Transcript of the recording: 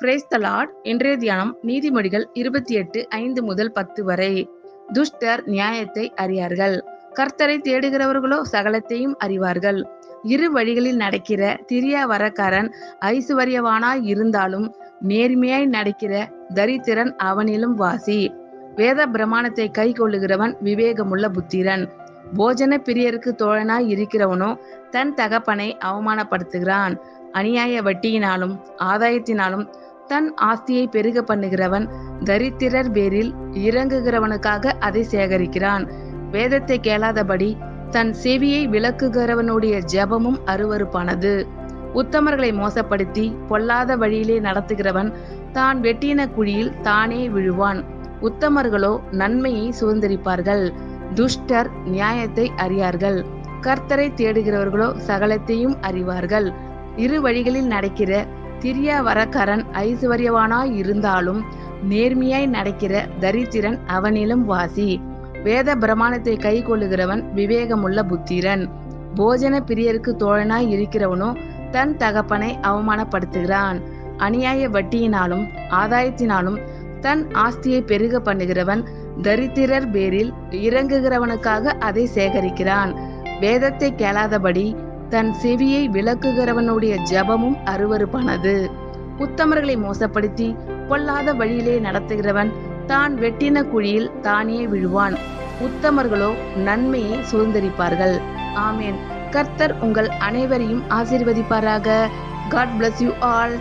Praise the Lord. இன்றைய தியானம் நீதிமொழிகள் 28:5 முதல் 10 வரை. துஷ்டர் நியாயத்தை அறியார்கள், கர்த்தரை தேடுகிறவர்களோ சகலத்தையும் அறிவார்கள். இரு வழிகளில் நடக்கிற திரியாவரக்காரன் ஐசுவரியவானாய் இருந்தாலும் நேர்மையாய் நடக்கிற தரித்திரன் அவனிலும் வாசி. வேத பிரமாணத்தை கை கொள்ளுகிறவன் விவேகமுள்ள புத்திரன். போஜன பிரியருக்கு தோழனாய் இருக்கிறவனோ தன் தகப்பனை அவமானப்படுத்துகிறான். அநியாய வட்டியினாலும் ஆதாயத்தினாலும் தன் ஆஸ்தியை பெருக பண்ணுகிறவன் தரித்திரர் பேரில் இறங்குகிறவனுக்காக அதை சேகரிக்கிறான். வேதத்தை கேளாதபடி தன் செவியை விலக்குகிறவனுடைய ஜெபமும் அருவருப்பானது. உத்தமர்களை மோசப்படுத்தி பொல்லாத வழியிலே நடத்துகிறவன் தான் வெட்டின குழியில் தானே விழுவான். உத்தமர்களோ நன்மையை சுதந்திரிப்பார்கள். துஷ்டர் நியாயத்தை அறியார்கள், கர்த்தரை தேடுகிறவர்களோ சகலத்தையும் அறிவார்கள். இரு வழிகளில் நடக்கிற திரியாவரக்காரன் ஐசுவரியவானாய் இருந்தாலும் நேர்மையாய் நடக்கிற தரித்திரன் அவனிலும் வாசி. வேத பிரமாணத்தை கை கொள்ளுகிறவன் விவேகமுள்ள புத்திரன். போஜன பிரியருக்கு தோழனாய் இருக்கிறவனோ தன் தகப்பனை அவமானப்படுத்துகிறான். அநியாய வட்டியினாலும் ஆதாயத்தினாலும் தன் ஆஸ்தியை பெருக பண்ணுகிறவன் தரித்திரர் பேரில் இறங்குகிறவனுக்காக அதை சேகரிக்கிறான். வேதத்தை கேளாதபடி தன் செவியை விலக்குகிறவனுடைய ஜெபமும் அருவருப்பானது. உத்தமர்களை மோசப்படுத்தி பொல்லாத வழியிலே நடத்துகிறவன் தான் வெட்டின குழியில் தானே விழுவான். உத்தமர்களோ நன்மையை சுதந்திரிப்பார்கள். ஆமேன். கர்த்தர் உங்கள் அனைவரையும் ஆசீர்வதிப்பாராக. God bless you all.